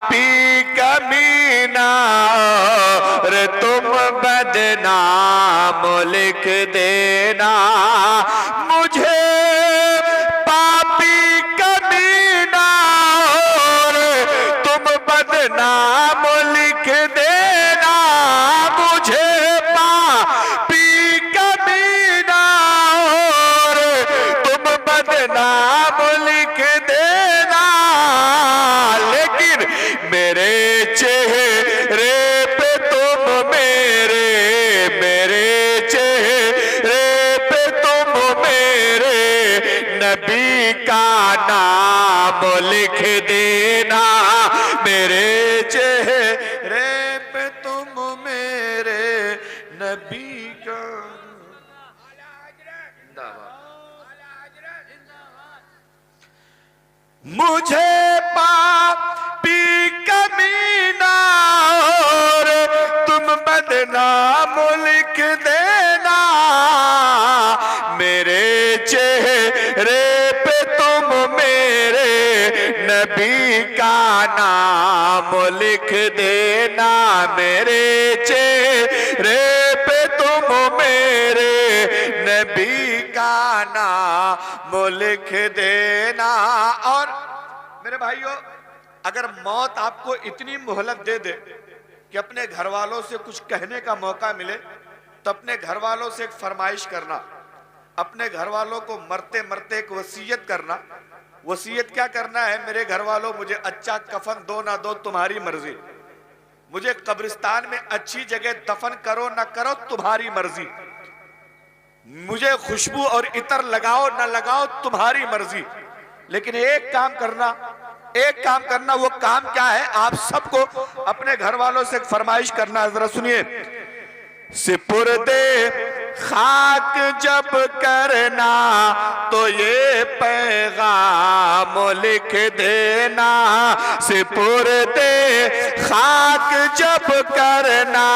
P कमीना और तुम बदनाम लिख देना मुझे पापी कमीना और तुम बदनाम लिख देना मुझे पापी कमीना और तुम बदनाम लिख देना लेकिन मेरे चेहरे पे तुम मेरे चेहरे पे तुम मेरे नबी का नाम लिख देना मेरे चेहरे पे तुम मेरे नबी का मुझे पापी कमीना और तुम बदनाम लिख देना मेरे चेहरे पे तुम मेरे नबी का नाम लिख देना मेरे चेहरे पे तुम मेरे नबी का नाम लिख देना। और मेरे भाइयों, अगर मौत आपको इतनी मोहलत दे दे कि अपने घर वालों से कुछ कहने का मौका मिले तो अपने घर वालों से एक फरमाइश करना, अपने घर वालों को मरते मरते एक वसीयत करना। वसीयत क्या करना है? मेरे घर वालों, मुझे अच्छा कफन दो ना दो तुम्हारी मर्जी, मुझे कब्रिस्तान में अच्छी जगह दफन करो ना करो तुम्हारी मर्जी, मुझे खुशबू और इतर लगाओ ना लगाओ तुम्हारी मर्जी, लेकिन एक काम करना। वो काम क्या है? आप सबको अपने घर वालों से फरमाइश करना है, जरा सुनिए। सिपुर्दे खाक जब करना तो ये पैगाम लिख देना सिपुर्दे खाक जब करना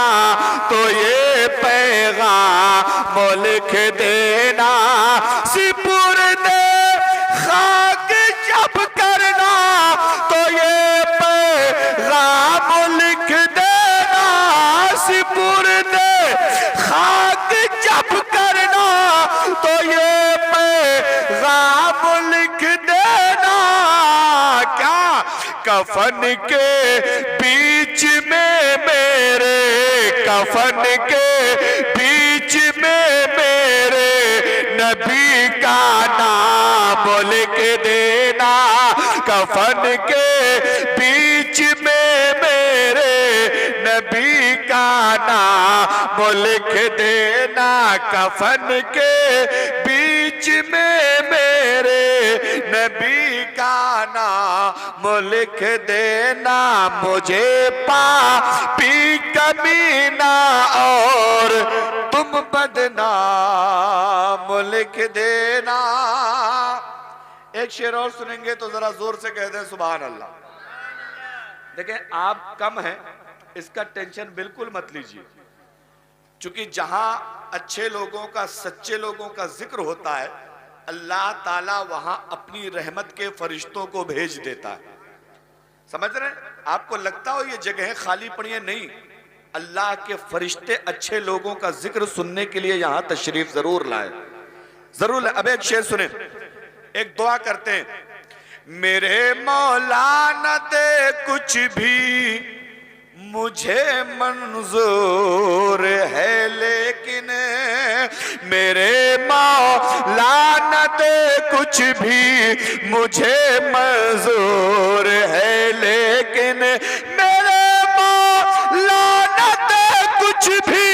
तो ये पैगाम लिख देना सिपुर्दे खाक जब करना तो ये पैगाम लिख देना सिपुर्दे खाक जब करना तो ये पैगाम लिख देना। क्या कफन के बीच में मेरे, कफन के बीच में मेरे नबी का नाम लिख देना कफन के बीच में मेरे नबी का नाम लिख देना कफन के बीच में मेरे नबी का नाम लिख देना मुझे पापी कमीना और तुम बदनाम लिख देना। एक शेर और सुनेंगे तो जरा जोर से कह दें सुभान अल्लाह। देखें, आप कम हैं इसका टेंशन बिल्कुल मत लीजिए, क्योंकि जहां अच्छे लोगों का, सच्चे लोगों का जिक्र होता है, अल्लाह ताला वहां अपनी रहमत के फरिश्तों को भेज देता है। समझ रहे हैं? आपको लगता हो ये जगह खाली पड़ी है? नहीं, अल्लाह के फरिश्ते अच्छे लोगों का जिक्र सुनने के लिए यहां तशरीफ जरूर लाए, जरूर। अब एक शेर सुने, एक दुआ करते हैं। मेरे मौला न दे कुछ भी मुझे मंजूर है, लेकिन मेरे मौला न दे कुछ भी मुझे मंजूर है, लेकिन मेरे मौला न दे कुछ भी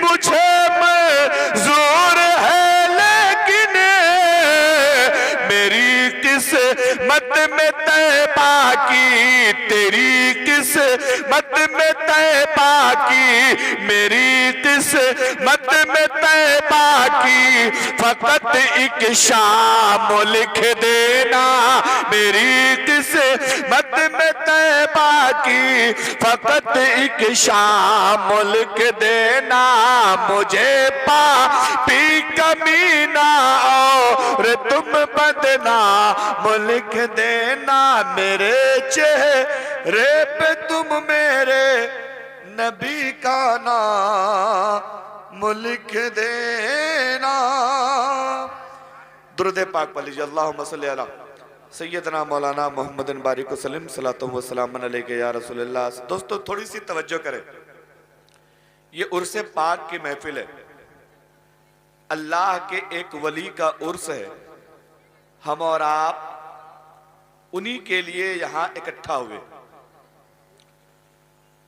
मुझे मंजूर है, लेकिन मेरी किस्मत में तैबा की, तेरी किस्मत में तैबा की, मेरी किस्मत में तैबा की फकत एक शाम लिख देना, मेरी किस्मत में तैबा की फकत एक शाम मुल्क देना मुझे पापी कमीना और तुम बदना मुल्क देना मेरे चेहरे पे तुम मेरे नबी का नाम मुल्क देना। दुरूद पाक पढ़ लीजिए। अल्लाहुम्मा सल्ली अला सैयदना मौलाना मोहम्मद बारिक वसल्लम सलातो व सलाम अलैका या रसूलल्लाह। दोस्तों थोड़ी सी तवज्जो करें, ये उर्स पाक की महफिल है, अल्लाह के एक वली का उर्स है। हम और आप उन्हीं के लिए यहां इकट्ठा हुए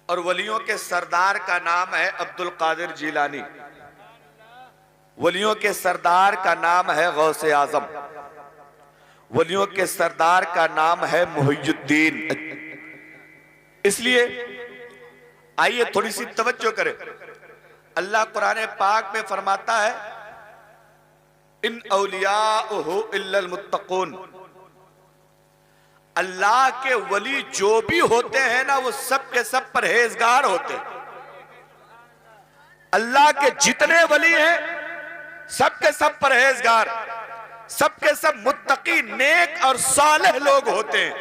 और वलियों के सरदार का नाम है अब्दुल कादिर जिलानी, वलियों के सरदार का नाम है गौसे आजम, वलियों के सरदार का नाम है मुहियुद्दीन। इसलिए आइए थोड़ी सी तवज्जो करें। अल्लाह कुरान पाक में फरमाता है इन औलियाउहु इल्लल मुत्तकून, अल्लाह के वली जो भी होते हैं ना वो सब के सब परहेजगार होते हैं। अल्लाह के जितने वली हैं सब के सब परहेजगार, सब के सब मुत्तकी नेक और सालेह लोग होते हैं।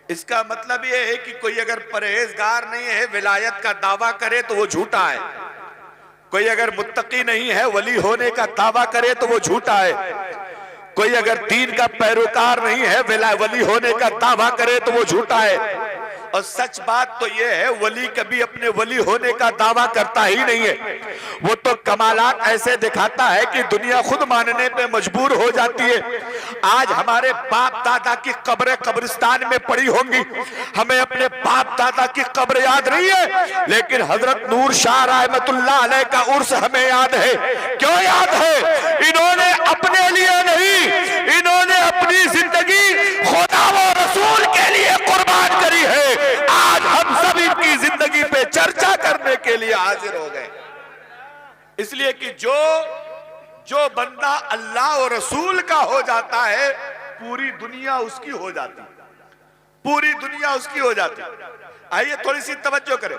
इसका मतलब यह है कि कोई अगर परहेजगार नहीं है विलायत का दावा करे तो वो झूठा है, कोई अगर मुत्तकी नहीं है वली होने का दावा करे तो वो झूठा है, कोई अगर दीन का पैरोकार नहीं है वली होने का दावा करे तो वो झूठा है। और सच बात तो ये है वली कभी अपने वली होने का दावा करता ही नहीं है, वो तो कमालात ऐसे दिखाता है कि दुनिया खुद मानने पे मजबूर हो जाती है। आज हमारे बाप दादा की कब्रें कब्रिस्तान में पड़ी होंगी, हमें अपने बाप दादा की कब्र याद नहीं है, लेकिन हजरत नूर शाह रहमतुल्लाह अलैह का उर्स हमें याद है। क्यों याद है? इन्होंने अपने लिए नहीं, इन्होंने अपनी जिंदगी खुदा व रसूल के लिए कुर्बान करी है। आज हम सब इनकी जिंदगी पे चर्चा करने के लिए हाजिर हो गए, इसलिए कि जो बंदा अल्लाह और रसूल का हो जाता है पूरी दुनिया उसकी हो जाती, पूरी दुनिया उसकी हो जाती। आइए थोड़ी सी तवज्जो करें।